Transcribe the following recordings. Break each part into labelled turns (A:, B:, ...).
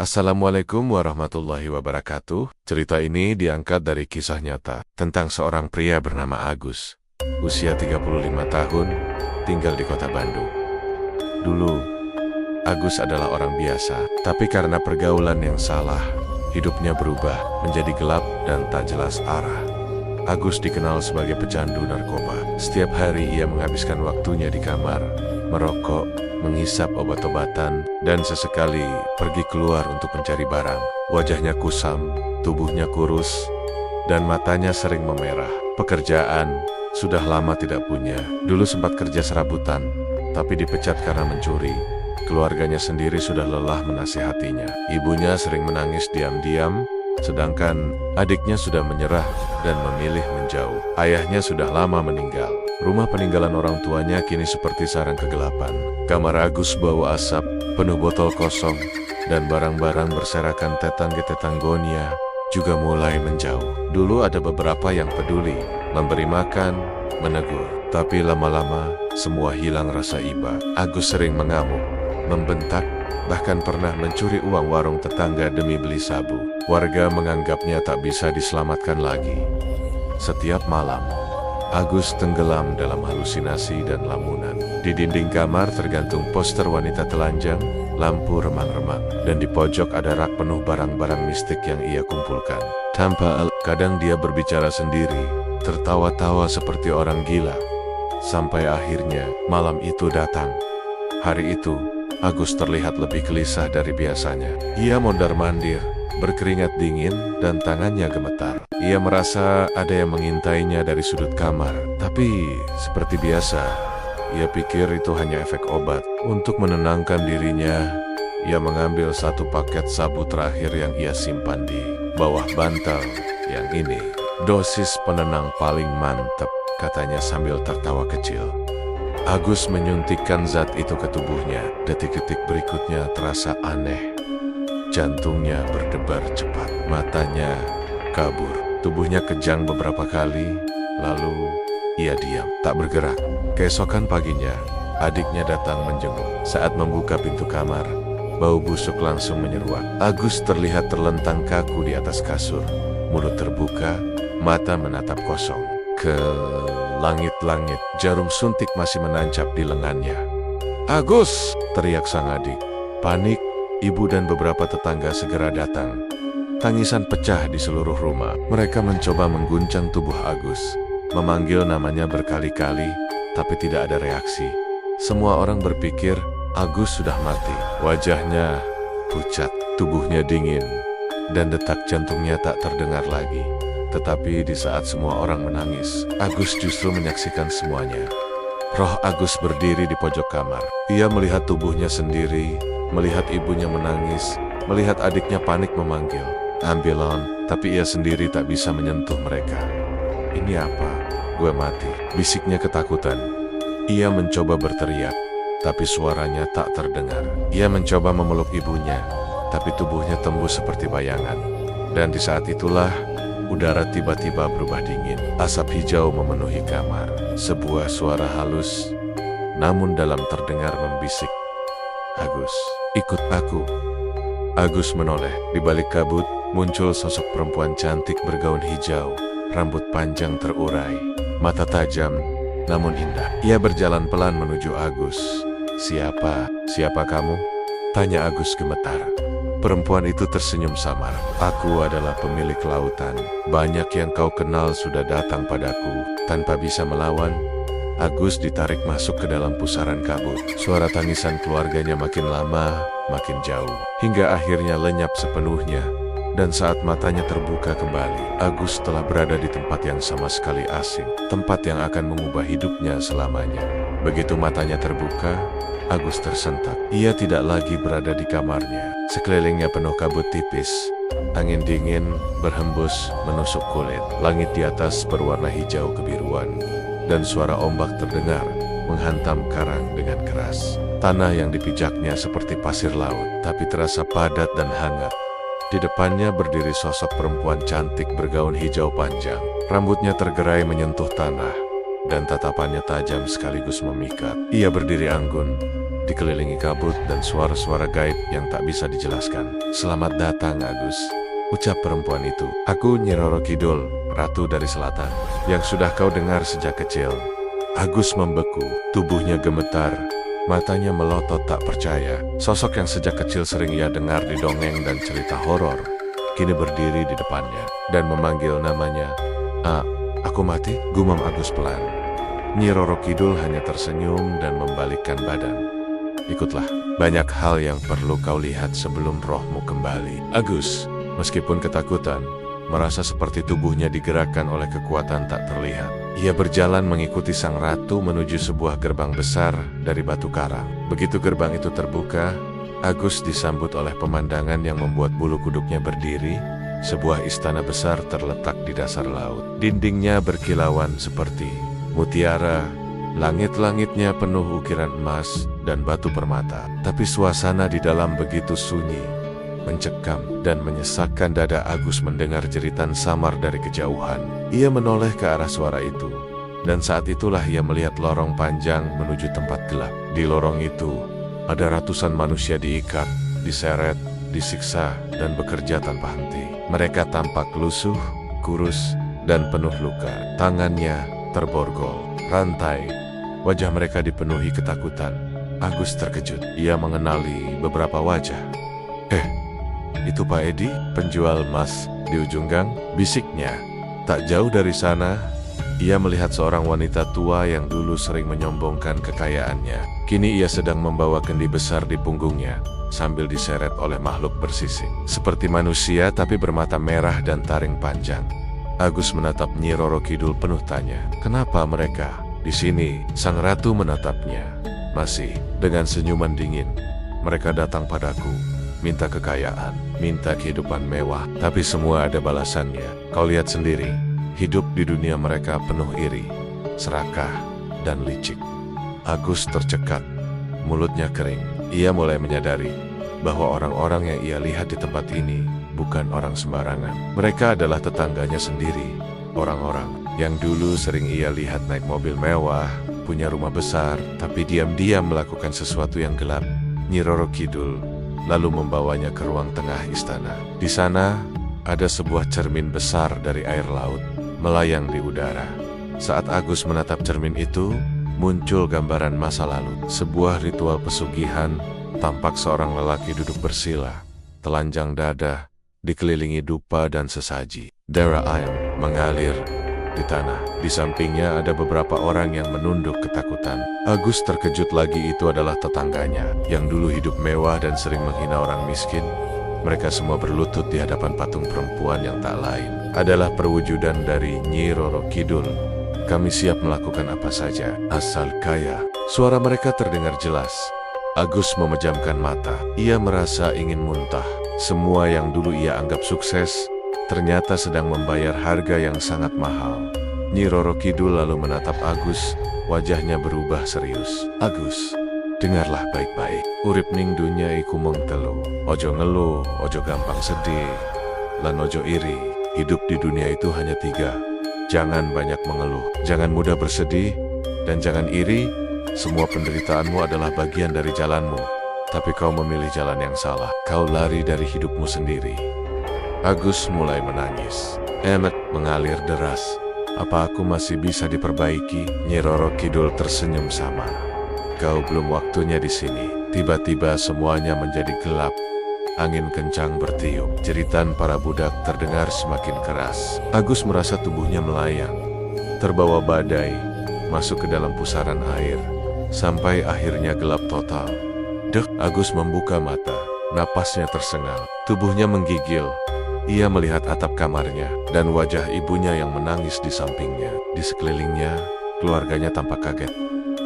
A: Assalamualaikum warahmatullahi wabarakatuh. Cerita ini diangkat dari kisah nyata tentang seorang pria bernama Agus. Usia 35 tahun, tinggal di kota Bandung. Dulu, Agus adalah orang biasa, tapi karena pergaulan yang salah, hidupnya berubah menjadi gelap dan tak jelas arah. Agus dikenal sebagai pecandu narkoba. Setiap hari ia menghabiskan waktunya di kamar, merokok, menghisap obat-obatan, dan sesekali pergi keluar untuk mencari barang. Wajahnya kusam, tubuhnya kurus, dan matanya sering memerah. Pekerjaan sudah lama tidak punya. Dulu sempat kerja serabutan, tapi dipecat karena mencuri. Keluarganya sendiri sudah lelah menasihatinya. Ibunya sering menangis diam-diam, sedangkan adiknya sudah menyerah dan memilih menjauh. Ayahnya sudah lama meninggal. Rumah peninggalan orang tuanya kini seperti sarang kegelapan. Kamar Agus bau asap, penuh botol kosong, dan barang-barang berserakan tetangga-tetanggonya juga mulai menjauh. Dulu ada beberapa yang peduli, memberi makan, menegur. Tapi lama-lama, semua hilang rasa iba. Agus sering mengamuk, membentak, bahkan pernah mencuri uang warung tetangga demi beli sabu. Warga menganggapnya tak bisa diselamatkan lagi. Setiap malam, Agus tenggelam dalam halusinasi dan lamunan. Di dinding kamar tergantung poster wanita telanjang, lampu remang-remang, dan di pojok ada rak penuh barang-barang mistik yang ia kumpulkan. Kadang dia berbicara sendiri, tertawa-tawa seperti orang gila. Sampai akhirnya malam itu datang. Hari itu, Agus terlihat lebih gelisah dari biasanya. Ia mondar-mandir, berkeringat dingin, dan tangannya gemetar. Ia merasa ada yang mengintainya dari sudut kamar. Tapi, seperti biasa, ia pikir itu hanya efek obat. Untuk menenangkan dirinya, ia mengambil satu paket sabu terakhir yang ia simpan di bawah bantal. Yang ini, dosis penenang paling mantap, katanya sambil tertawa kecil. Agus menyuntikkan zat itu ke tubuhnya. Detik-detik berikutnya terasa aneh. Jantungnya berdebar cepat, matanya kabur, tubuhnya kejang beberapa kali, lalu ia diam, tak bergerak. Keesokan paginya, adiknya datang menjenguk. Saat membuka pintu kamar, bau busuk langsung menyeruak. Agus terlihat terlentang kaku di atas kasur, mulut terbuka, mata menatap kosong. Ke langit-langit, jarum suntik masih menancap di lengannya. "Agus!" teriak sang adik. Panik, ibu dan beberapa tetangga segera datang. Tangisan pecah di seluruh rumah. Mereka mencoba mengguncang tubuh Agus, memanggil namanya berkali-kali, tapi tidak ada reaksi. Semua orang berpikir Agus sudah mati. Wajahnya pucat, tubuhnya dingin, dan detak jantungnya tak terdengar lagi. Tetapi di saat semua orang menangis, Agus justru menyaksikan semuanya. Roh Agus berdiri di pojok kamar. Ia melihat tubuhnya sendiri, melihat ibunya menangis, melihat adiknya panik memanggil ambulan, tapi ia sendiri tak bisa menyentuh mereka. "Ini apa? Gue mati," bisiknya ketakutan. Ia mencoba berteriak, tapi suaranya tak terdengar. Ia mencoba memeluk ibunya, tapi tubuhnya tembus seperti bayangan. Dan di saat itulah, udara tiba-tiba berubah dingin. Asap hijau memenuhi kamar. Sebuah suara halus, namun dalam terdengar membisik, "Agus, ikut aku." Agus menoleh. Di balik kabut, muncul sosok perempuan cantik bergaun hijau, rambut panjang terurai, mata tajam, namun indah. Ia berjalan pelan menuju Agus. Siapa kamu?" tanya Agus gemetar. Perempuan itu tersenyum samar. "Aku adalah pemilik lautan. Banyak yang kau kenal sudah datang padaku. Tanpa bisa melawan, Agus ditarik masuk ke dalam pusaran kabut. Suara tangisan keluarganya makin lama, makin jauh, hingga akhirnya lenyap sepenuhnya. Dan saat matanya terbuka kembali, Agus telah berada di tempat yang sama sekali asing. Tempat yang akan mengubah hidupnya selamanya. Begitu matanya terbuka, Agus tersentak. Ia tidak lagi berada di kamarnya. Sekelilingnya penuh kabut tipis. Angin dingin berhembus menusuk kulit. Langit di atas berwarna hijau kebiruan. Dan suara ombak terdengar menghantam karang dengan keras. Tanah yang dipijaknya seperti pasir laut, tapi terasa padat dan hangat. Di depannya berdiri sosok perempuan cantik bergaun hijau panjang. Rambutnya tergerai menyentuh tanah, dan tatapannya tajam sekaligus memikat. Ia berdiri anggun, dikelilingi kabut dan suara-suara gaib yang tak bisa dijelaskan. "Selamat datang, Agus," ucap perempuan itu. "Aku Nyi Roro Kidul, Ratu dari Selatan, yang sudah kau dengar sejak kecil." Agus membeku, tubuhnya gemetar, matanya melotot tak percaya. Sosok yang sejak kecil sering ia dengar di dongeng dan cerita horor, kini berdiri di depannya dan memanggil namanya. Aku mati?" gumam Agus pelan. Nyi Roro Kidul hanya tersenyum dan membalikkan badan. "Ikutlah, banyak hal yang perlu kau lihat sebelum rohmu kembali." Agus, meskipun ketakutan, merasa seperti tubuhnya digerakkan oleh kekuatan tak terlihat. Ia berjalan mengikuti sang ratu menuju sebuah gerbang besar dari batu karang. Begitu gerbang itu terbuka, Agus disambut oleh pemandangan yang membuat bulu kuduknya berdiri. Sebuah istana besar terletak di dasar laut. Dindingnya berkilauan seperti mutiara, langit-langitnya penuh ukiran emas dan batu permata. Tapi suasana di dalam begitu sunyi, mencekam dan menyesakkan dada Agus mendengar jeritan samar dari kejauhan. Ia menoleh ke arah suara itu, dan saat itulah ia melihat lorong panjang menuju tempat gelap. Di lorong itu, ada ratusan manusia diikat, diseret, disiksa, dan bekerja tanpa henti. Mereka tampak lusuh, kurus, dan penuh luka. Tangannya terborgol, rantai. Wajah mereka dipenuhi ketakutan. Agus terkejut. Ia mengenali beberapa wajah. Itu Pak Edi, penjual emas di ujung gang," bisiknya. Tak jauh dari sana, ia melihat seorang wanita tua yang dulu sering menyombongkan kekayaannya. Kini ia sedang membawa kendi besar di punggungnya, sambil diseret oleh makhluk bersisik. Seperti manusia tapi bermata merah dan taring panjang. Agus menatap Nyi Roro Kidul penuh tanya. "Kenapa mereka di sini?" Sang ratu menatapnya, masih dengan senyuman dingin. "Mereka datang padaku, minta kekayaan, minta kehidupan mewah, tapi semua ada balasannya. Kau lihat sendiri, hidup di dunia mereka penuh iri, serakah, dan licik." Agus tercekat, mulutnya kering. Ia mulai menyadari bahwa orang-orang yang ia lihat di tempat ini bukan orang sembarangan. Mereka adalah tetangganya sendiri, orang-orang yang dulu sering ia lihat naik mobil mewah, punya rumah besar, tapi diam-diam melakukan sesuatu yang gelap. Nyi Roro Kidul lalu membawanya ke ruang tengah istana. Di sana, ada sebuah cermin besar dari air laut, melayang di udara. Saat Agus menatap cermin itu, muncul gambaran masa lalu. Sebuah ritual pesugihan, tampak seorang lelaki duduk bersila, telanjang dada, dikelilingi dupa dan sesaji. Darah air mengalir di tanah. Di sampingnya ada beberapa orang yang menunduk ketakutan. Agus terkejut lagi, itu adalah tetangganya yang dulu hidup mewah dan sering menghina orang miskin. Mereka semua berlutut di hadapan patung perempuan yang tak lain adalah perwujudan dari Nyi Roro Kidul. "Kami siap melakukan apa saja, asal kaya." Suara mereka terdengar jelas. Agus memejamkan mata. Ia merasa ingin muntah. Semua yang dulu ia anggap sukses, ternyata sedang membayar harga yang sangat mahal. Nyi Roro Kidul lalu menatap Agus, wajahnya berubah serius. "Agus, dengarlah baik-baik. Urip ning dunya iku mung telu. Ojo ngeluh, ojo gampang sedih, lan ojo iri. Hidup di dunia itu hanya 3. Jangan banyak mengeluh, jangan mudah bersedih, dan jangan iri. Semua penderitaanmu adalah bagian dari jalanmu, tapi kau memilih jalan yang salah. Kau lari dari hidupmu sendiri." Agus mulai menangis. Emet mengalir deras. "Apa aku masih bisa diperbaiki?" Nyi Roro Kidul tersenyum samar. "Kau belum waktunya di sini." Tiba-tiba semuanya menjadi gelap. Angin kencang bertiup. Jeritan para budak terdengar semakin keras. Agus merasa tubuhnya melayang, terbawa badai, masuk ke dalam pusaran air, sampai akhirnya gelap total. Dek, Agus membuka mata. Napasnya tersengal. Tubuhnya menggigil. Ia melihat atap kamarnya dan wajah ibunya yang menangis di sampingnya. Di sekelilingnya, keluarganya tampak kaget.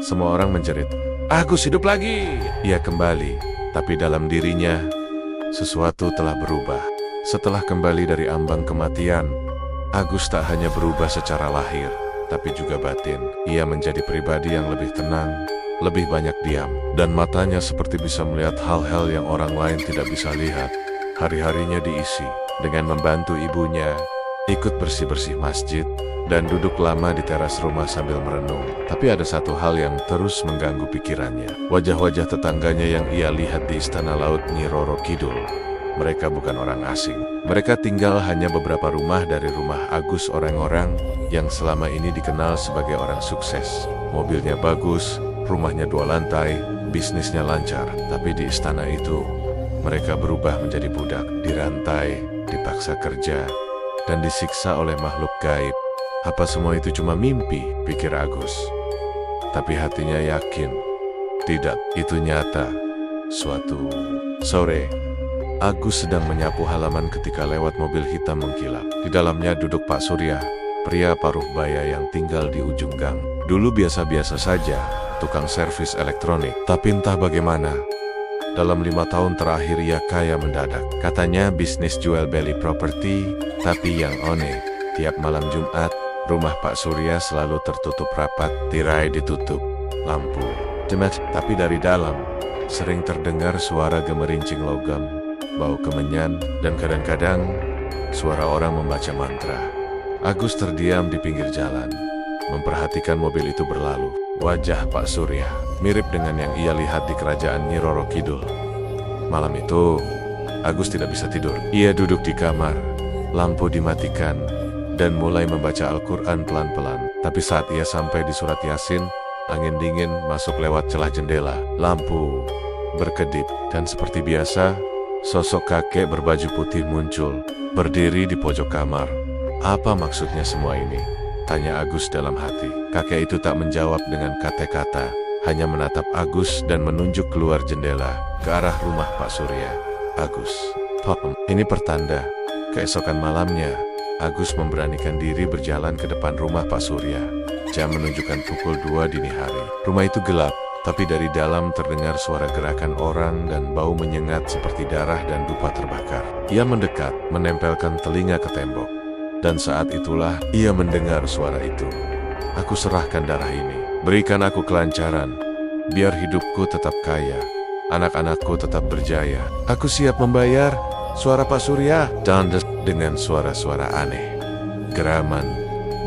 A: Semua orang menjerit, "Agus hidup lagi!" Ia kembali, tapi dalam dirinya, sesuatu telah berubah. Setelah kembali dari ambang kematian, Agus tak hanya berubah secara lahir, tapi juga batin. Ia menjadi pribadi yang lebih tenang, lebih banyak diam, dan matanya seperti bisa melihat hal-hal yang orang lain tidak bisa lihat. Hari-harinya diisi dengan membantu ibunya, ikut bersih-bersih masjid, dan duduk lama di teras rumah sambil merenung. Tapi ada satu hal yang terus mengganggu pikirannya. Wajah-wajah tetangganya yang ia lihat di Istana Laut Nyi Roro Kidul. Mereka bukan orang asing. Mereka tinggal hanya beberapa rumah dari rumah Agus, orang-orang yang selama ini dikenal sebagai orang sukses. Mobilnya bagus, rumahnya 2 lantai, bisnisnya lancar. Tapi di istana itu, mereka berubah menjadi budak, dirantai, dipaksa kerja, dan disiksa oleh makhluk gaib. Apa semua itu cuma mimpi, pikir Agus. Tapi hatinya yakin, tidak, itu nyata. Suatu sore, Agus sedang menyapu halaman ketika lewat mobil hitam mengkilap. Di dalamnya duduk Pak Surya, pria paruh baya yang tinggal di ujung gang. Dulu biasa-biasa saja, tukang servis elektronik. Tapi entah bagaimana, dalam 5 tahun terakhir ia kaya mendadak. Katanya bisnis jual beli properti, tapi yang aneh, tiap malam Jumat, rumah Pak Surya selalu tertutup rapat, tirai ditutup, lampu jemet. Tapi dari dalam, sering terdengar suara gemerincing logam, bau kemenyan, dan kadang-kadang suara orang membaca mantra. Agus terdiam di pinggir jalan, memperhatikan mobil itu berlalu. Wajah Pak Surya mirip dengan yang ia lihat di kerajaan Nyi Roro Kidul. Malam itu, Agus tidak bisa tidur. Ia duduk di kamar, lampu dimatikan, dan mulai membaca Al-Quran pelan-pelan. Tapi saat ia sampai di surat Yasin, angin dingin masuk lewat celah jendela. Lampu berkedip, dan seperti biasa, sosok kakek berbaju putih muncul, berdiri di pojok kamar. Apa maksudnya semua ini? Tanya Agus dalam hati. Kakek itu tak menjawab dengan kata-kata, hanya menatap Agus dan menunjuk keluar jendela, ke arah rumah Pak Surya. Agus, ini pertanda. Keesokan malamnya, Agus memberanikan diri berjalan ke depan rumah Pak Surya. Jam menunjukkan pukul 2 dini hari. Rumah itu gelap, tapi dari dalam terdengar suara gerakan orang dan bau menyengat seperti darah dan dupa terbakar. Ia mendekat, menempelkan telinga ke tembok. Dan saat itulah ia mendengar suara itu. Aku serahkan darah ini. Berikan aku kelancaran, biar hidupku tetap kaya, anak-anakku tetap berjaya. Aku siap membayar. Suara Pak Surya. Dan dengan suara-suara aneh, geraman,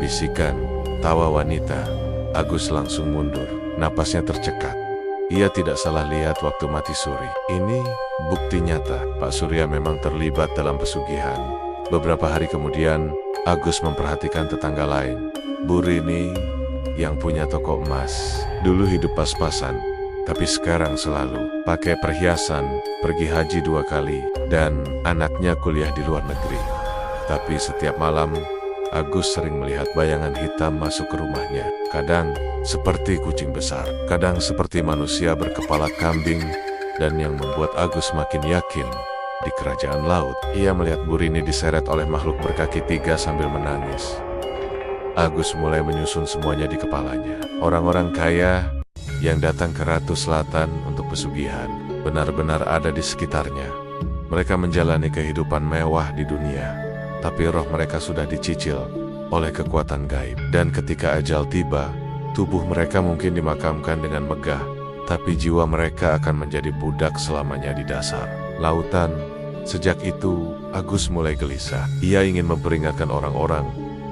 A: bisikan, tawa wanita. Agus langsung mundur. Napasnya tercekat. Ia tidak salah lihat waktu mati suri. Ini bukti nyata. Pak Surya memang terlibat dalam pesugihan. Beberapa hari kemudian, Agus memperhatikan tetangga lain. Bu Rini yang punya toko emas. Dulu hidup pas-pasan, tapi sekarang selalu pakai perhiasan, pergi haji 2 kali, dan anaknya kuliah di luar negeri. Tapi setiap malam, Agus sering melihat bayangan hitam masuk ke rumahnya. Kadang seperti kucing besar, kadang seperti manusia berkepala kambing, dan yang membuat Agus makin yakin, di kerajaan laut, ia melihat Bu Rini diseret oleh makhluk berkaki 3 sambil menangis. Agus mulai menyusun semuanya di kepalanya. Orang-orang kaya yang datang ke Ratu Selatan untuk pesugihan benar-benar ada di sekitarnya. Mereka menjalani kehidupan mewah di dunia, tapi roh mereka sudah dicicil oleh kekuatan gaib. Dan ketika ajal tiba, tubuh mereka mungkin dimakamkan dengan megah, tapi jiwa mereka akan menjadi budak selamanya di dasar lautan. Sejak itu, Agus mulai gelisah. Ia ingin memperingatkan orang-orang,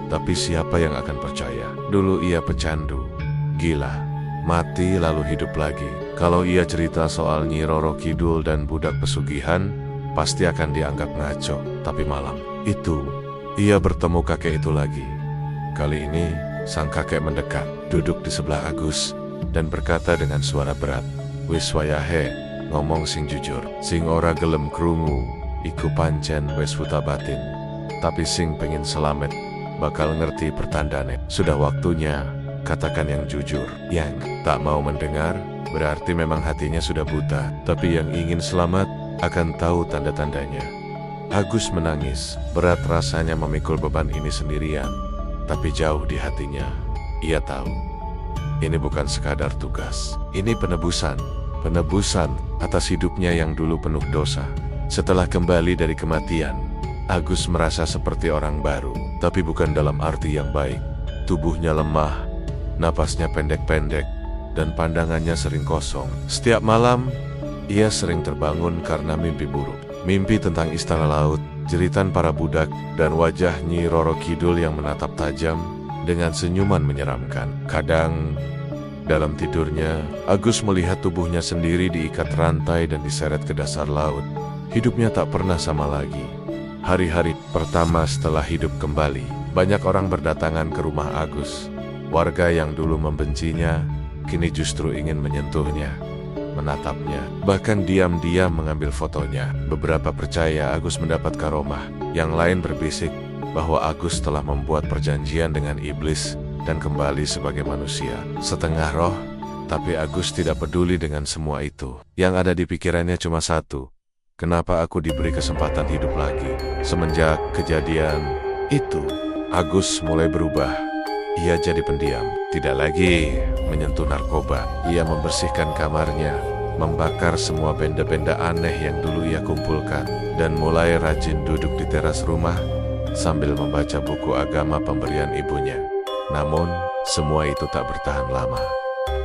A: tapi siapa yang akan percaya? Dulu ia pecandu, gila, mati lalu hidup lagi. Kalau ia cerita soal Nyi Roro Kidul dan budak pesugihan, pasti akan dianggap ngaco. Tapi malam itu, ia bertemu kakek itu lagi. Kali ini, sang kakek mendekat, duduk di sebelah Agus, dan berkata dengan suara berat, "Wis wayahe, ngomong sing jujur, sing ora gelem krungu, iku pancen wis wuta batin. Tapi sing pengen selamat, bakal ngerti pertandane. Sudah waktunya, katakan yang jujur. Yang tak mau mendengar, berarti memang hatinya sudah buta. Tapi yang ingin selamat, akan tahu tanda-tandanya." Agus menangis, berat rasanya memikul beban ini sendirian. Tapi jauh di hatinya, ia tahu, ini bukan sekadar tugas. Ini penebusan atas hidupnya yang dulu penuh dosa. Setelah kembali dari kematian, Agus merasa seperti orang baru, tapi bukan dalam arti yang baik. Tubuhnya lemah, napasnya pendek-pendek, dan pandangannya sering kosong. Setiap malam, ia sering terbangun karena mimpi buruk. Mimpi tentang istana laut, jeritan para budak, dan wajah Nyi Roro Kidul yang menatap tajam. dengan senyuman menyeramkan. Kadang, dalam tidurnya, Agus melihat tubuhnya sendiri diikat rantai dan diseret ke dasar laut. Hidupnya tak pernah sama lagi. Hari-hari pertama setelah hidup kembali, banyak orang berdatangan ke rumah Agus. Warga yang dulu membencinya, kini justru ingin menyentuhnya, menatapnya, bahkan diam-diam mengambil fotonya. Beberapa percaya Agus mendapat karomah, yang lain berbisik bahwa Agus telah membuat perjanjian dengan iblis dan kembali sebagai manusia. Setengah roh, tapi Agus tidak peduli dengan semua itu. Yang ada di pikirannya cuma satu, kenapa aku diberi kesempatan hidup lagi? Semenjak kejadian itu, Agus mulai berubah. Ia jadi pendiam, tidak lagi menyentuh narkoba. Ia membersihkan kamarnya, membakar semua benda-benda aneh yang dulu ia kumpulkan, dan mulai rajin duduk di teras rumah sambil membaca buku agama pemberian ibunya. Namun, semua itu tak bertahan lama.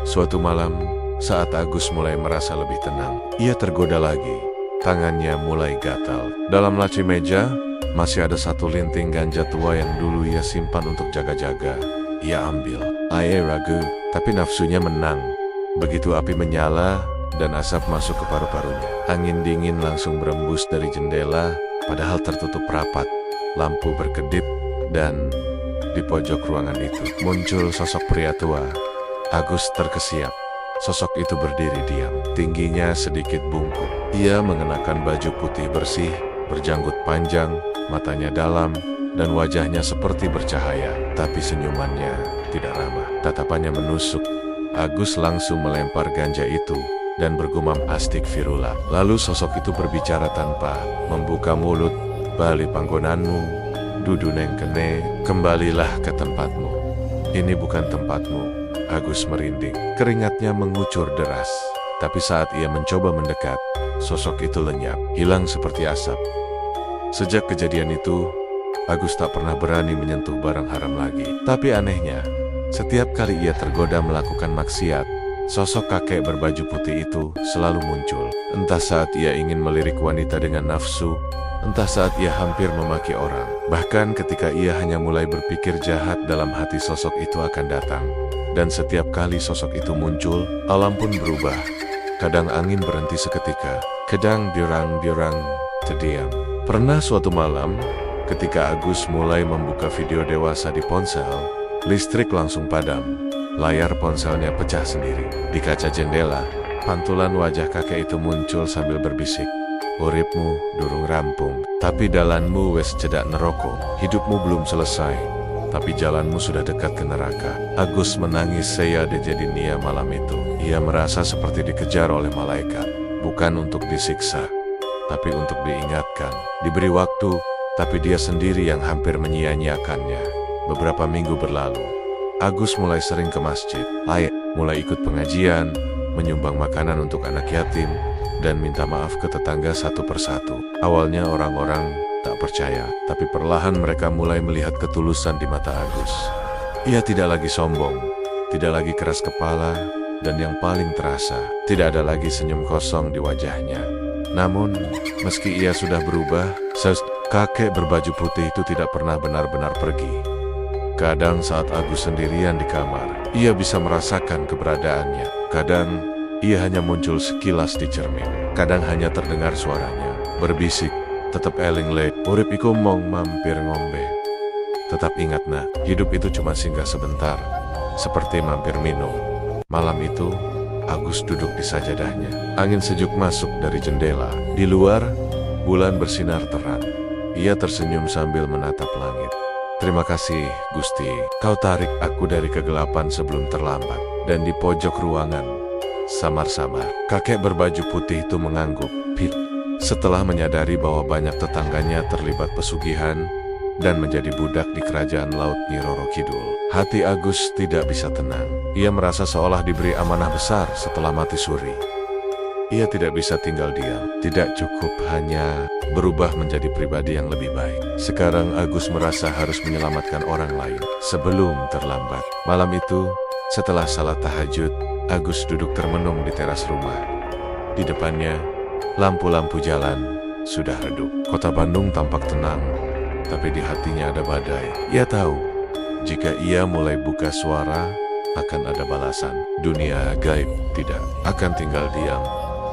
A: Suatu malam, saat Agus mulai merasa lebih tenang, ia tergoda lagi. Tangannya mulai gatal. Dalam laci meja, masih ada satu linting ganja tua yang dulu ia simpan untuk jaga-jaga. Ia ambil. Ia ragu, tapi nafsunya menang. Begitu api menyala dan asap masuk ke paru-parunya, angin dingin langsung berembus dari jendela, padahal tertutup rapat. Lampu berkedip, dan di pojok ruangan itu muncul sosok pria tua. Agus terkesiap. Sosok itu berdiri diam, tingginya sedikit bungkuk. Ia mengenakan baju putih bersih, berjanggut panjang, matanya dalam, dan wajahnya seperti bercahaya, tapi senyumannya tidak ramah. Tatapannya menusuk. Agus langsung melempar ganja itu dan bergumam astikfirullah. Lalu sosok itu berbicara tanpa membuka mulut. Bali panggonanmu, dudu neng kene, kembalilah ke tempatmu. Ini bukan tempatmu. Agus merinding. Keringatnya mengucur deras. Tapi saat ia mencoba mendekat, sosok itu lenyap, hilang seperti asap. Sejak kejadian itu, Agus tak pernah berani menyentuh barang haram lagi. Tapi anehnya, setiap kali ia tergoda melakukan maksiat, sosok kakek berbaju putih itu selalu muncul. Entah saat ia ingin melirik wanita dengan nafsu, entah saat ia hampir memaki orang. Bahkan ketika ia hanya mulai berpikir jahat dalam hati, sosok itu akan datang. Dan setiap kali sosok itu muncul, alam pun berubah. Kadang angin berhenti seketika, kadang dirang-dirang terdiam. Pernah suatu malam, ketika Agus mulai membuka video dewasa di ponsel, listrik langsung padam. Layar ponselnya pecah sendiri. Di kaca jendela, pantulan wajah kakek itu muncul sambil berbisik. Uripmu durung rampung, tapi dalanmu wes cedak neroko. Hidupmu belum selesai, tapi jalanmu sudah dekat ke neraka. Agus menangis seyade jadinya malam itu. Ia merasa seperti dikejar oleh malaikat, bukan untuk disiksa, tapi untuk diingatkan. Diberi waktu, tapi dia sendiri yang hampir menyia-nyiakannya. Beberapa minggu berlalu, Agus mulai sering ke masjid. Mulai ikut pengajian, menyumbang makanan untuk anak yatim, dan minta maaf ke tetangga satu persatu. Awalnya orang-orang tak percaya, tapi perlahan mereka mulai melihat ketulusan di mata Agus. Ia tidak lagi sombong, tidak lagi keras kepala, dan yang paling terasa, tidak ada lagi senyum kosong di wajahnya. Namun, meski ia sudah berubah, kakek berbaju putih itu tidak pernah benar-benar pergi. Kadang saat Agus sendirian di kamar, ia bisa merasakan keberadaannya. Kadang, ia hanya muncul sekilas di cermin. Kadang hanya terdengar suaranya, berbisik, tetap eling le, urip iku mong mampir ngombe. Tetap ingat nak, hidup itu cuma singgah sebentar, seperti mampir minum. Malam itu, Agus duduk di sajadahnya. Angin sejuk masuk dari jendela. Di luar, bulan bersinar terang. Ia tersenyum sambil menatap langit. Terima kasih, Gusti. Kau tarik aku dari kegelapan sebelum terlambat. Dan di pojok ruangan, samar-samar, kakek berbaju putih itu mengangguk. Setelah menyadari bahwa banyak tetangganya terlibat pesugihan dan menjadi budak di kerajaan laut Nyi Roro Kidul, hati Agus tidak bisa tenang. Ia merasa seolah diberi amanah besar setelah mati suri. Ia tidak bisa tinggal diam. Tidak cukup hanya berubah menjadi pribadi yang lebih baik. Sekarang Agus merasa harus menyelamatkan orang lain sebelum terlambat. Malam itu, setelah salat tahajud, Agus duduk termenung di teras rumah. Di depannya, lampu-lampu jalan sudah redup. Kota Bandung tampak tenang, tapi di hatinya ada badai. Ia tahu Jika ia mulai buka suara, akan ada balasan. Dunia gaib tidak akan tinggal diam,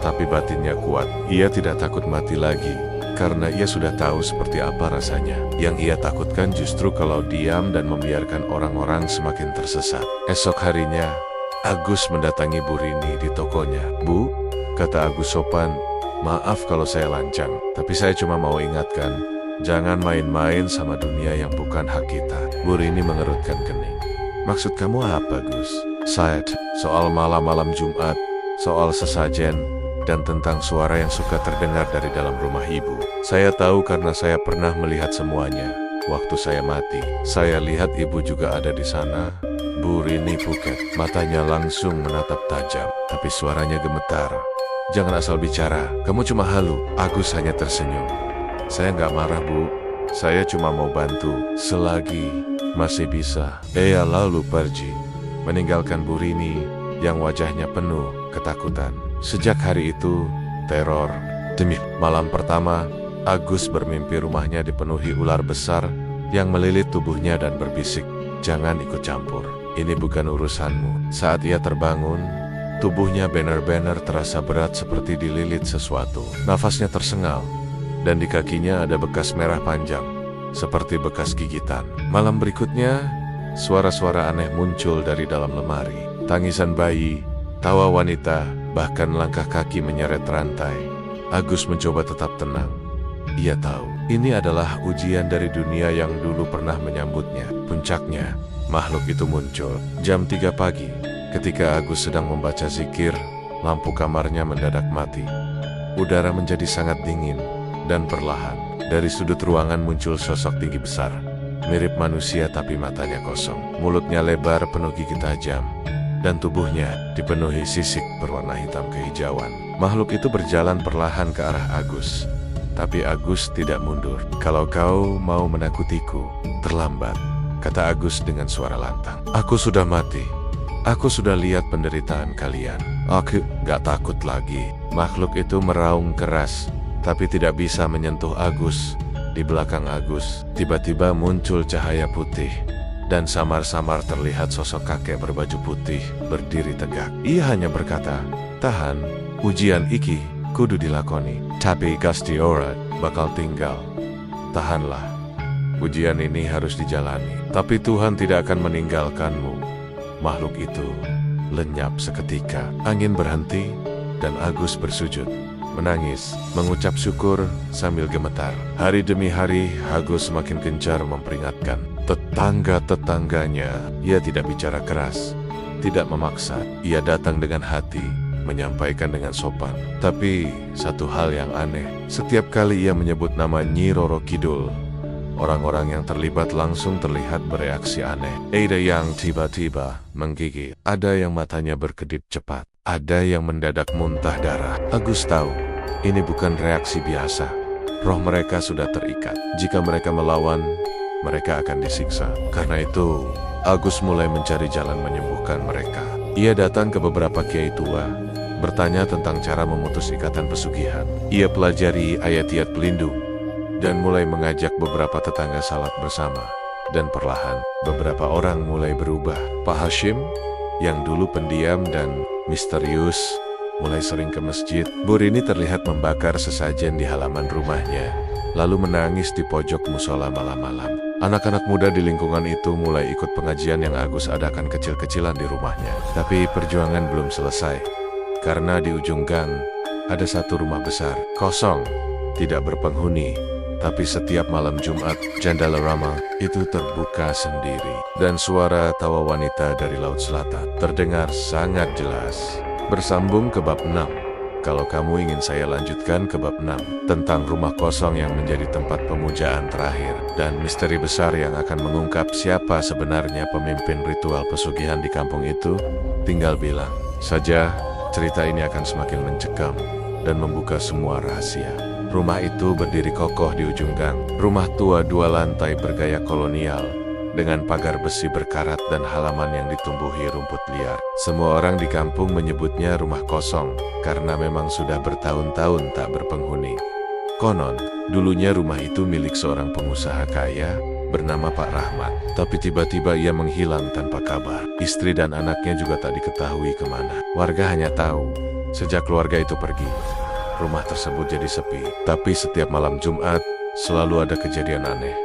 A: tapi batinnya kuat. Ia tidak takut mati lagi, karena ia sudah tahu seperti apa rasanya. Yang ia takutkan justru kalau diam dan membiarkan orang-orang semakin tersesat. Esok harinya, Agus mendatangi Bu Rini di tokonya. "Bu," kata Agus sopan, "maaf kalau saya lancang, tapi saya cuma mau ingatkan, jangan main-main sama dunia yang bukan hak kita." Bu Rini mengerutkan kening. "Maksud kamu apa, Gus?" "Saya soal malam-malam Jumat, soal sesajen, dan tentang suara yang suka terdengar dari dalam rumah ibu. Saya tahu karena saya pernah melihat semuanya. Waktu saya mati, saya lihat ibu juga ada di sana." Bu Rini puket, matanya langsung menatap tajam, tapi suaranya gemetar. "Jangan asal bicara, kamu cuma halu." Agus hanya tersenyum. "Saya nggak marah, Bu. Saya cuma mau bantu, selagi masih bisa." Ia lalu pergi, meninggalkan Bu Rini yang wajahnya penuh ketakutan. Sejak hari itu, teror. Demi malam pertama, Agus bermimpi rumahnya dipenuhi ular besar yang melilit tubuhnya dan berbisik, "Jangan ikut campur. Ini bukan urusanmu." Saat ia terbangun, tubuhnya benar-benar terasa berat seperti dililit sesuatu. Nafasnya tersengal, dan di kakinya ada bekas merah panjang, seperti bekas gigitan. Malam berikutnya, suara-suara aneh muncul dari dalam lemari. Tangisan bayi, tawa wanita, bahkan langkah kaki menyeret rantai. Agus mencoba tetap tenang. Ia tahu, ini adalah ujian dari dunia yang dulu pernah menyambutnya. Puncaknya, makhluk itu muncul jam 3 pagi. Ketika Agus sedang membaca zikir, lampu kamarnya mendadak mati. Udara menjadi sangat dingin, dan perlahan, dari sudut ruangan muncul sosok tinggi besar. Mirip manusia tapi matanya kosong. Mulutnya lebar penuh gigi tajam, dan tubuhnya dipenuhi sisik berwarna hitam kehijauan. Makhluk itu berjalan perlahan ke arah Agus. Tapi Agus tidak mundur. "Kalau kau mau menakutiku, terlambat," kata Agus dengan suara lantang. "Aku sudah mati. Aku sudah lihat penderitaan kalian. Aku gak takut lagi." Makhluk itu meraung keras, tapi tidak bisa menyentuh Agus. Di belakang Agus, tiba-tiba muncul cahaya putih, dan samar-samar terlihat sosok kakek berbaju putih berdiri tegak. Ia hanya berkata, "Tahan, ujian iki kudu dilakoni. Tapi Gusti ora bakal tinggal. Tahanlah. Ujian ini harus dijalani. Tapi Tuhan tidak akan meninggalkanmu." Makhluk itu lenyap seketika. Angin berhenti, dan Agus bersujud, menangis, mengucap syukur sambil gemetar. Hari demi hari, Agus semakin gencar memperingatkan tetangga-tetangganya. Ia tidak bicara keras, tidak memaksa. Ia datang dengan hati, menyampaikan dengan sopan. Tapi satu hal yang aneh, setiap kali ia menyebut nama Nyi Roro Kidul, orang-orang yang terlibat langsung terlihat bereaksi aneh. Ada yang tiba-tiba menggigit, ada yang matanya berkedip cepat, ada yang mendadak muntah darah. Agus tahu, ini bukan reaksi biasa. Roh mereka sudah terikat. Jika mereka melawan, mereka akan disiksa. Karena itu, Agus mulai mencari jalan menyembuhkan mereka. Ia datang ke beberapa kiai tua, bertanya tentang cara memutus ikatan pesugihan. Ia pelajari ayat-ayat pelindung, dan mulai mengajak beberapa tetangga salat bersama. Dan perlahan, beberapa orang mulai berubah. Pak Hashim, yang dulu pendiam dan misterius, mulai sering ke masjid. Bu Rini terlihat membakar sesajen di halaman rumahnya, lalu menangis di pojok musola malam-malam. Anak-anak muda di lingkungan itu mulai ikut pengajian yang Agus adakan kecil-kecilan di rumahnya. Tapi perjuangan belum selesai, karena di ujung gang ada satu rumah besar, kosong, tidak berpenghuni. Tapi setiap malam Jumat, jendela ramah itu terbuka sendiri, dan suara tawa wanita dari Laut Selatan terdengar sangat jelas. Bersambung ke bab 6. Kalau kamu ingin saya lanjutkan ke bab 6, tentang rumah kosong yang menjadi tempat pemujaan terakhir, dan misteri besar yang akan mengungkap siapa sebenarnya pemimpin ritual pesugihan di kampung itu, tinggal bilang saja. Cerita ini akan semakin mencekam dan membuka semua rahasia. Rumah itu berdiri kokoh di ujung gang. Rumah tua 2 lantai bergaya kolonial, dengan pagar besi berkarat dan halaman yang ditumbuhi rumput liar. Semua orang di kampung menyebutnya rumah kosong, karena memang sudah bertahun-tahun tak berpenghuni. Konon, dulunya rumah itu milik seorang pengusaha kaya bernama Pak Rahmat. Tapi tiba-tiba ia menghilang tanpa kabar. Istri dan anaknya juga tak diketahui kemana. Warga hanya tahu, sejak keluarga itu pergi, rumah tersebut jadi sepi. Tapi setiap malam Jumat, selalu ada kejadian aneh.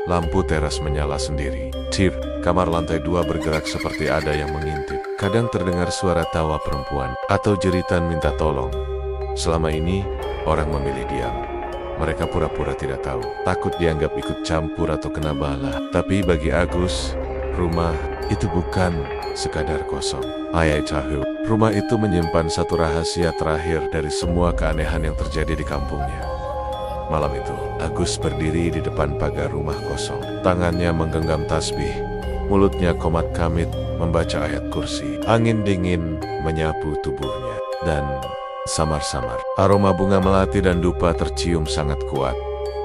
A: Lampu teras menyala sendiri. Tir, kamar lantai 2 bergerak seperti ada yang mengintip. Kadang terdengar suara tawa perempuan atau jeritan minta tolong. Selama ini, orang memilih diam. Mereka pura-pura tidak tahu, takut dianggap ikut campur atau kena bala. Tapi bagi Agus, rumah itu bukan sekadar kosong. Ayah tahu, rumah itu menyimpan satu rahasia terakhir dari semua keanehan yang terjadi di kampungnya. Malam itu, Agus berdiri di depan pagar rumah kosong. Tangannya menggenggam tasbih, mulutnya komat kamit membaca ayat kursi. Angin dingin menyapu tubuhnya, dan samar-samar aroma bunga melati dan dupa tercium sangat kuat.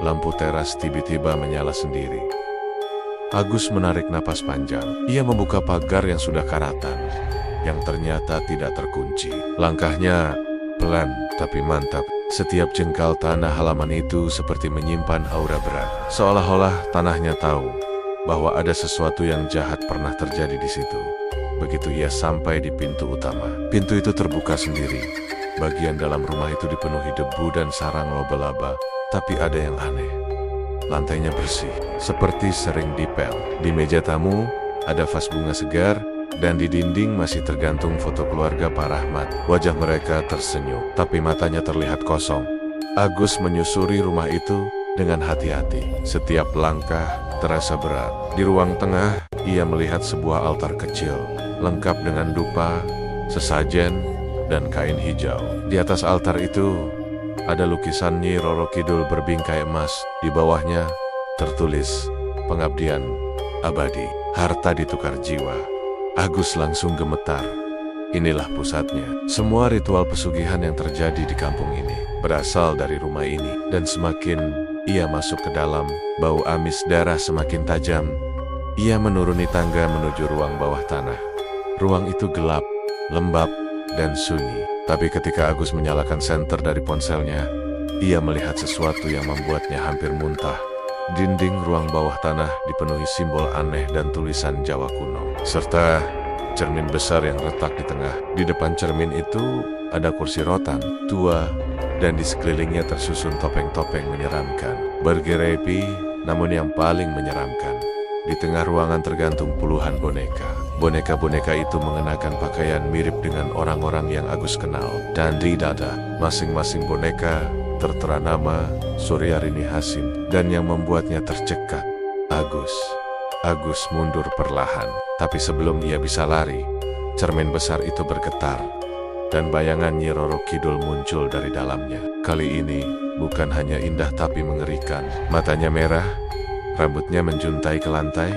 A: Lampu teras tiba-tiba menyala sendiri. Agus menarik napas panjang. Ia membuka pagar yang sudah karatan, yang ternyata tidak terkunci. Langkahnya pelan tapi mantap. Setiap jengkal tanah halaman itu seperti menyimpan aura berat. Seolah-olah tanahnya tahu bahwa ada sesuatu yang jahat pernah terjadi di situ. Begitu ia sampai di pintu utama, pintu itu terbuka sendiri. Bagian dalam rumah itu dipenuhi debu dan sarang laba-laba. Tapi ada yang aneh. Lantainya bersih, seperti sering dipel. Di meja tamu, ada vas bunga segar, dan di dinding masih tergantung foto keluarga Pak Rahmat. Wajah mereka tersenyum, tapi matanya terlihat kosong. Agus menyusuri rumah itu dengan hati-hati. Setiap langkah terasa berat. Di ruang tengah, ia melihat sebuah altar kecil, lengkap dengan dupa, sesajen, dan kain hijau. Di atas altar itu, ada lukisan Nyi Roro Kidul berbingkai emas. Di bawahnya, tertulis, pengabdian abadi, harta ditukar jiwa. Agus langsung gemetar. Inilah pusatnya. Semua ritual pesugihan yang terjadi di kampung ini berasal dari rumah ini. Dan semakin ia masuk ke dalam, bau amis darah semakin tajam. Ia menuruni tangga menuju ruang bawah tanah. Ruang itu gelap, lembab, dan sunyi. Tapi ketika Agus menyalakan senter dari ponselnya, ia melihat sesuatu yang membuatnya hampir muntah. Dinding ruang bawah tanah dipenuhi simbol aneh dan tulisan Jawa kuno, serta cermin besar yang retak di tengah. Di depan cermin itu ada kursi rotan tua, dan di sekelilingnya tersusun topeng-topeng menyeramkan. Bergerepi, namun yang paling menyeramkan, di tengah ruangan tergantung puluhan boneka. Boneka-boneka itu mengenakan pakaian mirip dengan orang-orang yang Agus kenal. Dan di dada, masing-masing boneka tertera nama Suryarini Hasim. Dan yang membuatnya tercekat, Agus. Agus mundur perlahan. Tapi sebelum ia bisa lari, cermin besar itu bergetar. Dan bayangan Nyi Roro Kidul muncul dari dalamnya. Kali ini, bukan hanya indah tapi mengerikan. Matanya merah, rambutnya menjuntai ke lantai,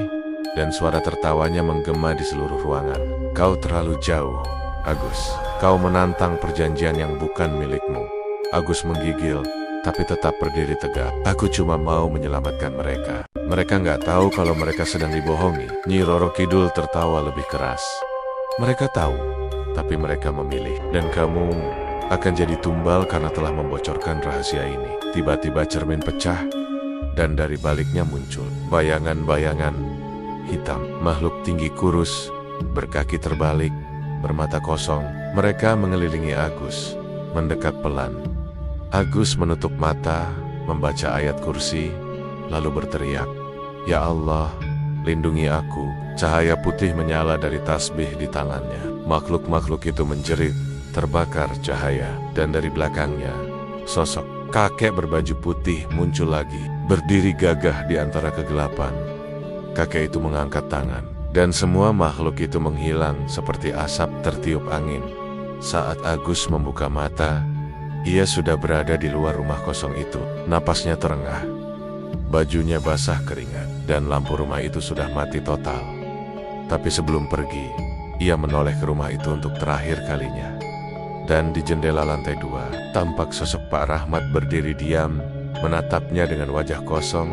A: dan suara tertawanya menggema di seluruh ruangan. Kau terlalu jauh, Agus. Kau menantang perjanjian yang bukan milikmu. Agus menggigil, tapi tetap berdiri tegak. Aku cuma mau menyelamatkan mereka. Mereka nggak tahu kalau mereka sedang dibohongi. Nyi Roro Kidul tertawa lebih keras. Mereka tahu, tapi mereka memilih. Dan kamu akan jadi tumbal karena telah membocorkan rahasia ini. Tiba-tiba cermin pecah, dan dari baliknya muncul bayangan-bayangan hitam. Makhluk tinggi kurus, berkaki terbalik, bermata kosong. Mereka mengelilingi Agus, mendekat pelan. Agus menutup mata, membaca ayat kursi, lalu berteriak, "Ya Allah, lindungi aku." Cahaya putih menyala dari tasbih di tangannya. Makhluk-makhluk itu menjerit, terbakar cahaya. Dan dari belakangnya, sosok kakek berbaju putih muncul lagi, berdiri gagah di antara kegelapan. Kakek itu mengangkat tangan, dan semua makhluk itu menghilang seperti asap tertiup angin. Saat Agus membuka mata, ia sudah berada di luar rumah kosong itu. Napasnya terengah, bajunya basah keringat, dan lampu rumah itu sudah mati total. Tapi sebelum pergi, ia menoleh ke rumah itu untuk terakhir kalinya. Dan di jendela lantai 2, tampak sosok Pak Rahmat berdiri diam, menatapnya dengan wajah kosong,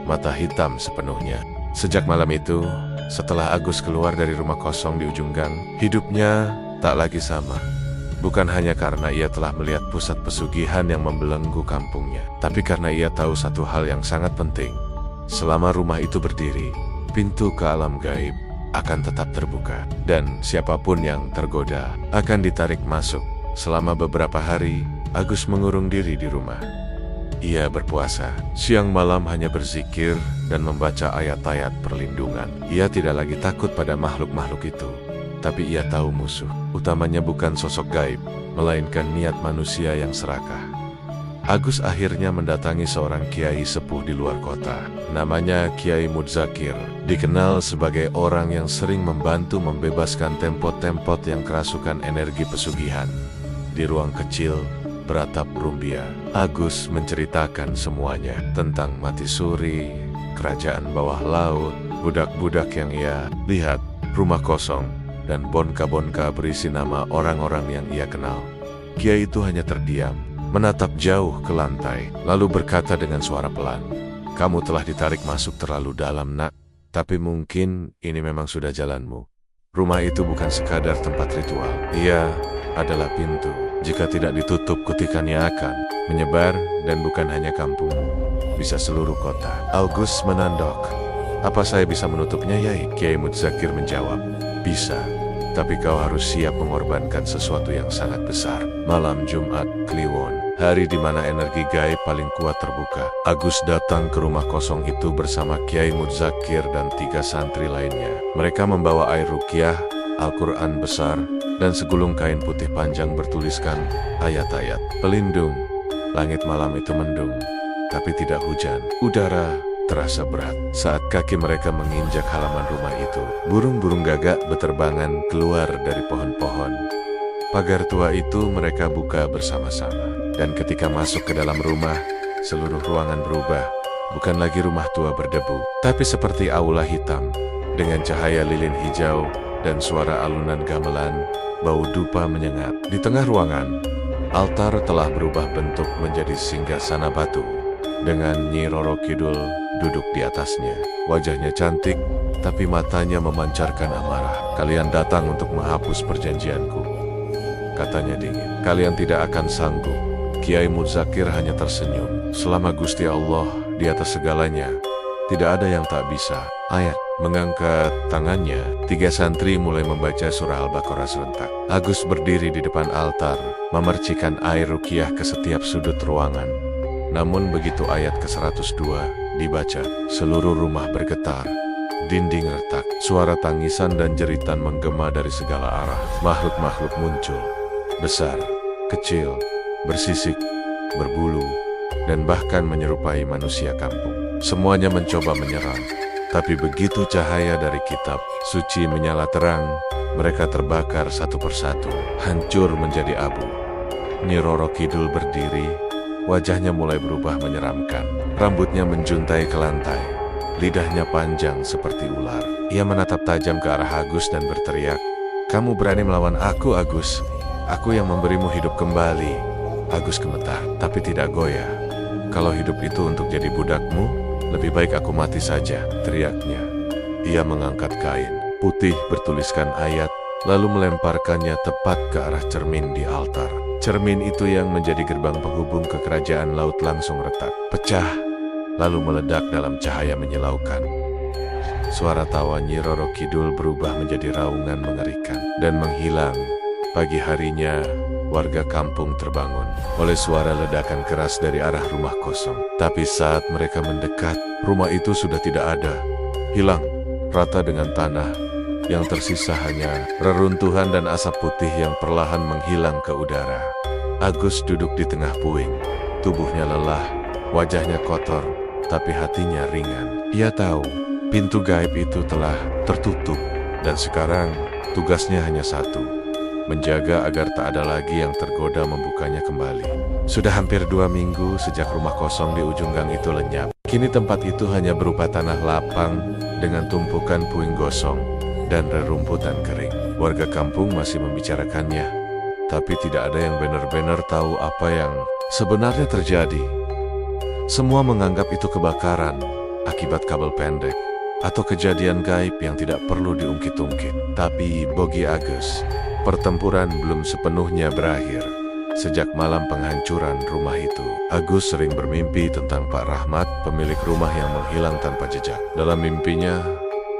A: mata hitam sepenuhnya. Sejak malam itu, setelah Agus keluar dari rumah kosong di ujung gang, hidupnya tak lagi sama. Bukan hanya karena ia telah melihat pusat pesugihan yang membelenggu kampungnya, tapi karena ia tahu satu hal yang sangat penting. Selama rumah itu berdiri, pintu ke alam gaib akan tetap terbuka, dan siapapun yang tergoda akan ditarik masuk. Selama beberapa hari, Agus mengurung diri di rumah. Ia berpuasa, siang malam hanya berzikir dan membaca ayat-ayat perlindungan. Ia tidak lagi takut pada makhluk-makhluk itu, tapi ia tahu musuh utamanya bukan sosok gaib, melainkan niat manusia yang serakah. Agus akhirnya mendatangi seorang kiai sepuh di luar kota. Namanya Kiai Mudzakir, dikenal sebagai orang yang sering membantu membebaskan tempot-tempot yang kerasukan energi pesugihan. Di ruang kecil beratap rumbia, Agus menceritakan semuanya tentang mati suri, kerajaan bawah laut, budak-budak yang ia lihat, rumah kosong, dan bonka-bonka berisi nama orang-orang yang ia kenal. Kiai itu hanya terdiam, menatap jauh ke lantai, lalu berkata dengan suara pelan, "Kamu telah ditarik masuk terlalu dalam, nak. Tapi mungkin ini memang sudah jalanmu. Rumah itu bukan sekadar tempat ritual. Ia adalah pintu. Jika tidak ditutup, kutikannya akan menyebar, dan bukan hanya kampungmu, bisa seluruh kota." Agus menandok. "Apa saya bisa menutupnya, Yai?" Kiai Mudzakir menjawab, "Bisa. Tapi kau harus siap mengorbankan sesuatu yang sangat besar." Malam Jumat Kliwon, hari di mana energi gaib paling kuat terbuka, Agus datang ke rumah kosong itu bersama Kiai Mudzakir dan 3 santri lainnya. Mereka membawa air ruqyah, Al-Quran besar, dan segulung kain putih panjang bertuliskan ayat-ayat pelindung. Langit malam itu mendung, tapi tidak hujan. Udara terasa berat saat kaki mereka menginjak halaman rumah itu. Burung-burung gagak beterbangan keluar dari pohon-pohon. Pagar tua itu mereka buka bersama-sama. Dan ketika masuk ke dalam rumah, seluruh ruangan berubah. Bukan lagi rumah tua berdebu, tapi seperti aula hitam, dengan cahaya lilin hijau dan suara alunan gamelan. Bau dupa menyengat. Di tengah ruangan, altar telah berubah bentuk menjadi singgasana batu, dengan Nyi Roro Kidul duduk di atasnya. Wajahnya cantik, tapi matanya memancarkan amarah. "Kalian datang untuk menghapus perjanjianku," katanya dingin. "Kalian tidak akan sanggup." Kiai Mudzakir hanya tersenyum. "Selama Gusti Allah di atas segalanya, tidak ada yang tak bisa." Ayat. Mengangkat tangannya, 3 santri mulai membaca surah Al-Baqarah serentak. Agus berdiri di depan altar, memercikan air ruqyah ke setiap sudut ruangan. Namun begitu ayat ke-102 dibaca, seluruh rumah bergetar. Dinding retak, suara tangisan dan jeritan menggema dari segala arah. Makhluk-makhluk muncul, besar, kecil, bersisik, berbulu, dan bahkan menyerupai manusia kampung. Semuanya mencoba menyerang. Tapi begitu cahaya dari kitab suci menyala terang, mereka terbakar satu persatu, hancur menjadi abu. Nyi Roro Kidul berdiri, wajahnya mulai berubah menyeramkan. Rambutnya menjuntai ke lantai, lidahnya panjang seperti ular. Ia menatap tajam ke arah Agus dan berteriak, "Kamu berani melawan aku, Agus? Aku yang memberimu hidup kembali." Agus gemetar, tapi tidak goyah. "Kalau hidup itu untuk jadi budakmu, lebih baik aku mati saja," teriaknya. Ia mengangkat kain putih bertuliskan ayat, lalu melemparkannya tepat ke arah cermin di altar. Cermin itu yang menjadi gerbang penghubung ke kerajaan laut langsung retak, pecah, lalu meledak dalam cahaya menyilaukan. Suara tawa Nyi Roro Kidul berubah menjadi raungan mengerikan dan menghilang. Pagi harinya, warga kampung terbangun oleh suara ledakan keras dari arah rumah kosong. Tapi saat mereka mendekat, rumah itu sudah tidak ada. Hilang, rata dengan tanah. Yang tersisa hanya reruntuhan dan asap putih yang perlahan menghilang ke udara. Agus duduk di tengah puing. Tubuhnya lelah, wajahnya kotor, tapi hatinya ringan. Ia tahu, pintu gaib itu telah tertutup, dan sekarang tugasnya hanya satu: menjaga agar tak ada lagi yang tergoda membukanya kembali. Sudah hampir 2 minggu sejak rumah kosong di ujung gang itu lenyap. Kini tempat itu hanya berupa tanah lapang dengan tumpukan puing gosong dan rerumputan kering. Warga kampung masih membicarakannya, tapi tidak ada yang benar-benar tahu apa yang sebenarnya terjadi. Semua menganggap itu kebakaran akibat kabel pendek atau kejadian gaib yang tidak perlu diungkit-ungkit. Tapi bagi Agus, pertempuran belum sepenuhnya berakhir. Sejak malam penghancuran rumah itu, Agus sering bermimpi tentang Pak Rahmat, pemilik rumah yang menghilang tanpa jejak. Dalam mimpinya,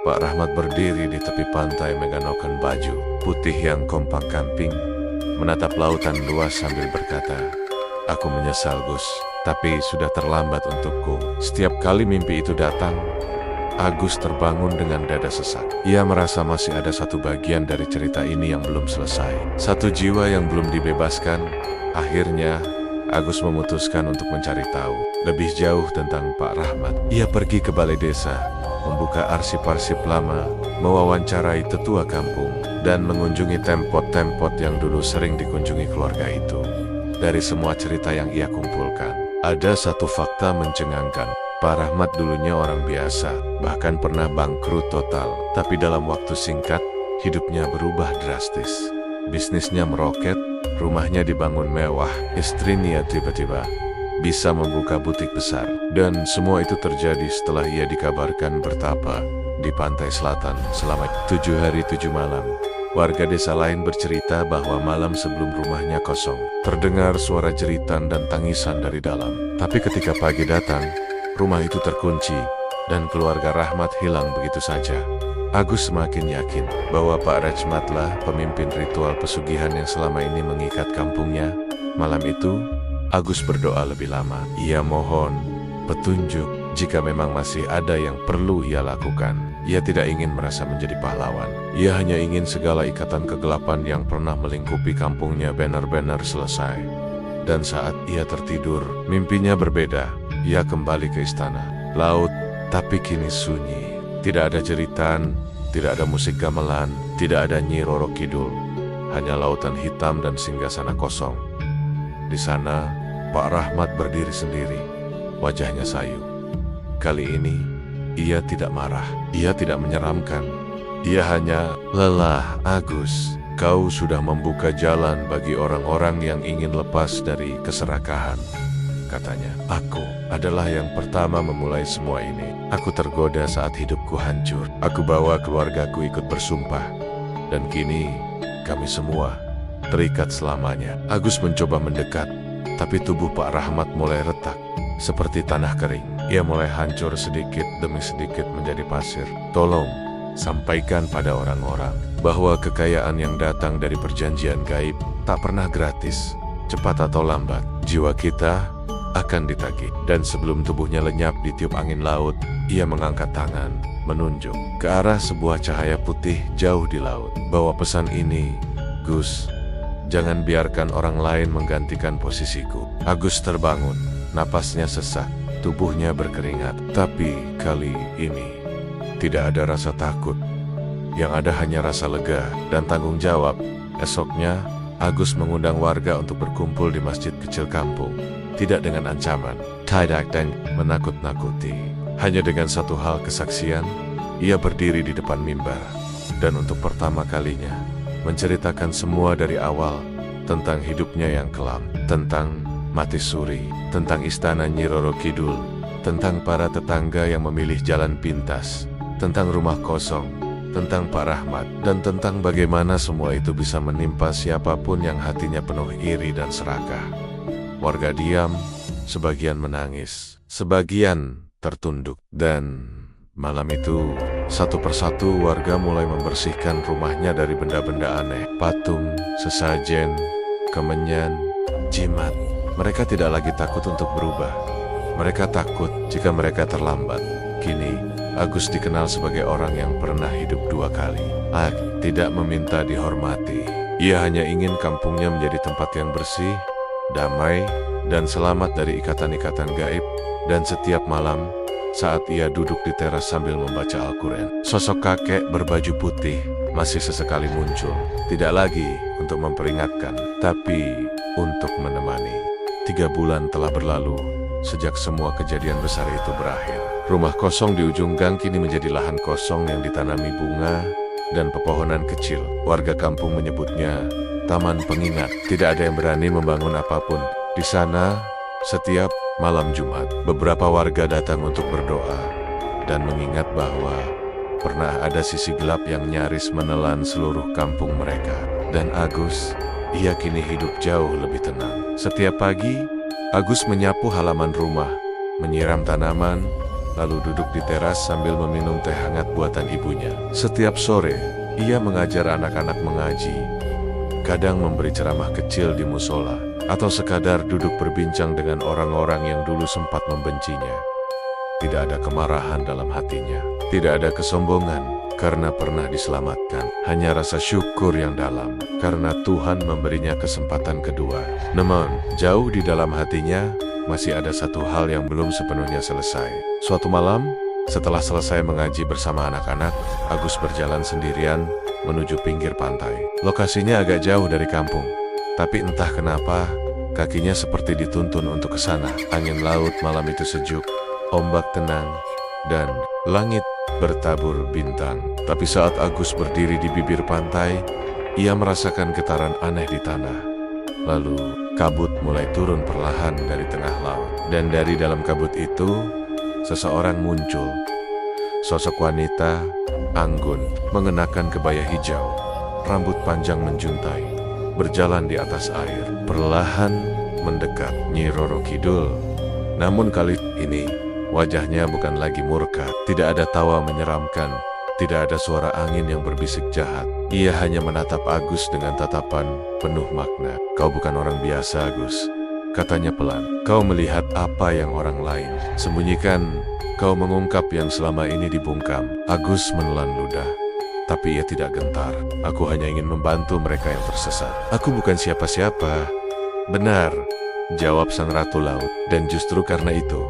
A: Pak Rahmat berdiri di tepi pantai mengenakan baju putih yang kompak camping, menatap lautan luas sambil berkata, "Aku menyesal, Gus, tapi sudah terlambat untukku." Setiap kali mimpi itu datang, Agus terbangun dengan dada sesak. Ia merasa masih ada satu bagian dari cerita ini yang belum selesai. Satu jiwa yang belum dibebaskan. Akhirnya, Agus memutuskan untuk mencari tahu lebih jauh tentang Pak Rahmat. Ia pergi ke balai desa, membuka arsip-arsip lama, mewawancarai tetua kampung, dan mengunjungi tempot-tempot yang dulu sering dikunjungi keluarga itu. Dari semua cerita yang ia kumpulkan, ada satu fakta mencengangkan. Pak Rahmat dulunya orang biasa, bahkan pernah bangkrut total. Tapi dalam waktu singkat, hidupnya berubah drastis. Bisnisnya meroket, rumahnya dibangun mewah, istrinya tiba-tiba bisa membuka butik besar. Dan semua itu terjadi setelah ia dikabarkan bertapa di pantai selatan selama 7 hari 7 malam. Warga desa lain bercerita bahwa malam sebelum rumahnya kosong, terdengar suara jeritan dan tangisan dari dalam. Tapi ketika pagi datang, rumah itu terkunci dan keluarga Rahmat hilang begitu saja. Agus semakin yakin bahwa Pak Rahmatlah pemimpin ritual pesugihan yang selama ini mengikat kampungnya. Malam itu, Agus berdoa lebih lama. Ia mohon petunjuk jika memang masih ada yang perlu ia lakukan. Ia tidak ingin merasa menjadi pahlawan. Ia hanya ingin segala ikatan kegelapan yang pernah melingkupi kampungnya benar-benar selesai. Dan saat ia tertidur, mimpinya berbeda. Ia kembali ke istana. Laut, tapi kini sunyi. Tidak ada jeritan, tidak ada musik gamelan, tidak ada Nyi Roro Kidul. Hanya lautan hitam dan singgasana kosong. Di sana, Pak Rahmat berdiri sendiri. Wajahnya sayu. Kali ini, ia tidak marah. Ia tidak menyeramkan. Ia hanya, "Lelah, Agus. Kau sudah membuka jalan bagi orang-orang yang ingin lepas dari keserakahan," katanya. "Aku adalah yang pertama memulai semua ini. Aku tergoda saat hidupku hancur. Aku bawa keluargaku ikut bersumpah. Dan kini, kami semua terikat selamanya." Agus mencoba mendekat, tapi tubuh Pak Rahmat mulai retak, seperti tanah kering. Ia mulai hancur sedikit demi sedikit menjadi pasir. "Tolong, sampaikan pada orang-orang bahwa kekayaan yang datang dari perjanjian gaib tak pernah gratis. Cepat atau lambat, jiwa kita akan ditagih." Dan sebelum tubuhnya lenyap ditiup angin laut, ia mengangkat tangan, menunjuk ke arah sebuah cahaya putih jauh di laut. "Bawa pesan ini, Gus. Jangan biarkan orang lain menggantikan posisiku." Agus terbangun, napasnya sesak, tubuhnya berkeringat. Tapi kali ini, tidak ada rasa takut. Yang ada hanya rasa lega dan tanggung jawab. Esoknya, Agus mengundang warga untuk berkumpul di masjid kecil kampung. Tidak dengan ancaman, tidak dan menakut-nakuti. Hanya dengan satu hal kesaksian, ia berdiri di depan mimbar. Dan untuk pertama kalinya, menceritakan semua dari awal tentang hidupnya yang kelam. Tentang mati suri, tentang istana Nyi Roro Kidul, tentang para tetangga yang memilih jalan pintas, tentang rumah kosong, tentang Pak Rahmat, dan tentang bagaimana semua itu bisa menimpa siapapun yang hatinya penuh iri dan serakah. Warga diam, sebagian menangis, sebagian tertunduk. Dan malam itu, satu persatu warga mulai membersihkan rumahnya dari benda-benda aneh. Patung, sesajen, kemenyan, jimat. Mereka tidak lagi takut untuk berubah. Mereka takut jika mereka terlambat. Kini, Agus dikenal sebagai orang yang pernah hidup 2 kali. Tidak meminta dihormati. Ia hanya ingin kampungnya menjadi tempat yang bersih, damai, dan selamat dari ikatan-ikatan gaib. Dan setiap malam, saat ia duduk di teras sambil membaca Al-Quran, sosok kakek berbaju putih masih sesekali muncul. Tidak lagi untuk memperingatkan, tapi untuk menemani. 3 bulan telah berlalu sejak semua kejadian besar itu berakhir. Rumah kosong di ujung gang kini menjadi lahan kosong yang ditanami bunga dan pepohonan kecil. Warga kampung menyebutnya Taman Pengingat. Tidak ada yang berani membangun apapun di sana. Setiap malam Jumat, beberapa warga datang untuk berdoa dan mengingat bahwa pernah ada sisi gelap yang nyaris menelan seluruh kampung mereka. Dan Agus ia kini hidup jauh lebih tenang. Setiap pagi, Agus menyapu halaman rumah, menyiram tanaman, lalu duduk di teras sambil meminum teh hangat buatan ibunya. Setiap sore, ia mengajar anak-anak mengaji, kadang memberi ceramah kecil di musola, atau sekadar duduk berbincang dengan orang-orang yang dulu sempat membencinya. Tidak ada kemarahan dalam hatinya, tidak ada kesombongan karena pernah diselamatkan, hanya rasa syukur yang dalam karena Tuhan memberinya kesempatan kedua. Namun, jauh di dalam hatinya masih ada satu hal yang belum sepenuhnya selesai. Suatu malam, setelah selesai mengaji bersama anak-anak, Agus berjalan sendirian menuju pinggir pantai. Lokasinya agak jauh dari kampung, tapi entah kenapa kakinya seperti dituntun untuk ke sana. Angin laut malam itu sejuk, ombak tenang, dan langit bertabur bintang. Tapi saat Agus berdiri di bibir pantai, ia merasakan getaran aneh di tanah. Lalu kabut mulai turun perlahan dari tengah laut, dan dari dalam kabut itu seseorang muncul. Sosok wanita, anggun, mengenakan kebaya hijau, rambut panjang menjuntai, berjalan di atas air, perlahan mendekat Nyi Roro Kidul. Namun kali ini, wajahnya bukan lagi murka, tidak ada tawa menyeramkan, tidak ada suara angin yang berbisik jahat. Ia hanya menatap Agus dengan tatapan penuh makna. "Kau bukan orang biasa, Agus," katanya pelan. "Kau melihat apa yang orang lain sembunyikan. Kau mengungkap yang selama ini dibungkam." Agus menelan ludah, tapi ia tidak gentar. "Aku hanya ingin membantu mereka yang tersesat. Aku bukan siapa-siapa." "Benar," jawab sang Ratu Laut, "dan justru karena itu,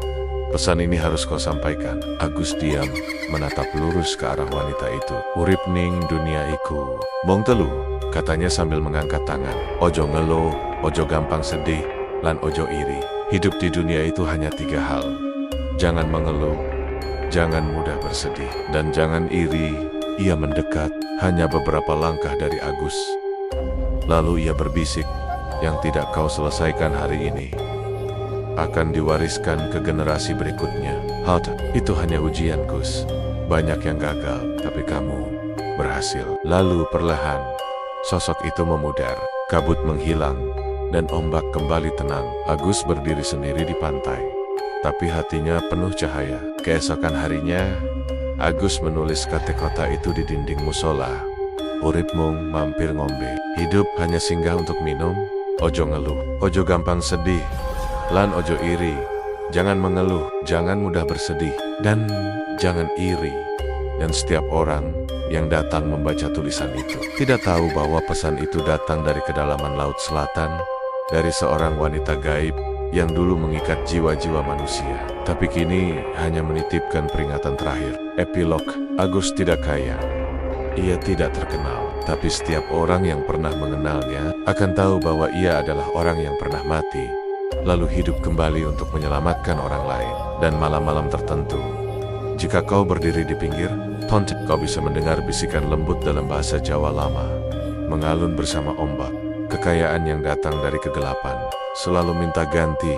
A: pesan ini harus kau sampaikan." Agus diam, menatap lurus ke arah wanita itu. "Urip ning dunia iku mong telu," katanya sambil mengangkat tangan. "Ojo ngeluh, ojo gampang sedih, lan ojo iri. Hidup di dunia itu hanya 3 hal. Jangan mengeluh, jangan mudah bersedih, dan jangan iri." Ia mendekat, hanya beberapa langkah dari Agus. Lalu ia berbisik, "Yang tidak kau selesaikan hari ini akan diwariskan ke generasi berikutnya. Halt, itu hanya ujian, Gus. Banyak yang gagal, tapi kamu berhasil." Lalu perlahan, sosok itu memudar, kabut menghilang, dan ombak kembali tenang. Agus berdiri sendiri di pantai, tapi hatinya penuh cahaya. Keesokan harinya, Agus menulis kata-kata itu di dinding musola. "Urip mung mampir ngombe. Hidup hanya singgah untuk minum. Ojo ngeluh, ojo gampang sedih, lan ojo iri. Jangan mengeluh, jangan mudah bersedih, dan jangan iri." Dan setiap orang yang datang membaca tulisan itu tidak tahu bahwa pesan itu datang dari kedalaman Laut Selatan, dari seorang wanita gaib yang dulu mengikat jiwa-jiwa manusia, tapi kini hanya menitipkan peringatan terakhir. Epilog. Agus tidak kaya, ia tidak terkenal, tapi setiap orang yang pernah mengenalnya akan tahu bahwa ia adalah orang yang pernah mati, lalu hidup kembali untuk menyelamatkan orang lain. Dan malam-malam tertentu, jika kau berdiri di pinggir pantai, kau bisa mendengar bisikan lembut dalam bahasa Jawa lama, mengalun bersama ombak. Kekayaan yang datang dari kegelapan selalu minta ganti.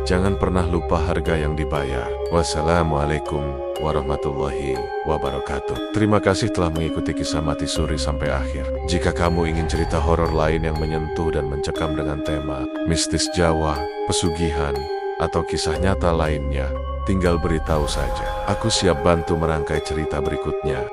A: Jangan pernah lupa harga yang dibayar. Wassalamualaikum warahmatullahi wabarakatuh. Terima kasih telah mengikuti kisah Mati Suri sampai akhir. Jika kamu ingin cerita horor lain yang menyentuh dan mencekam dengan tema mistis Jawa, pesugihan, atau kisah nyata lainnya, tinggal beritahu saja. Aku siap bantu merangkai cerita berikutnya.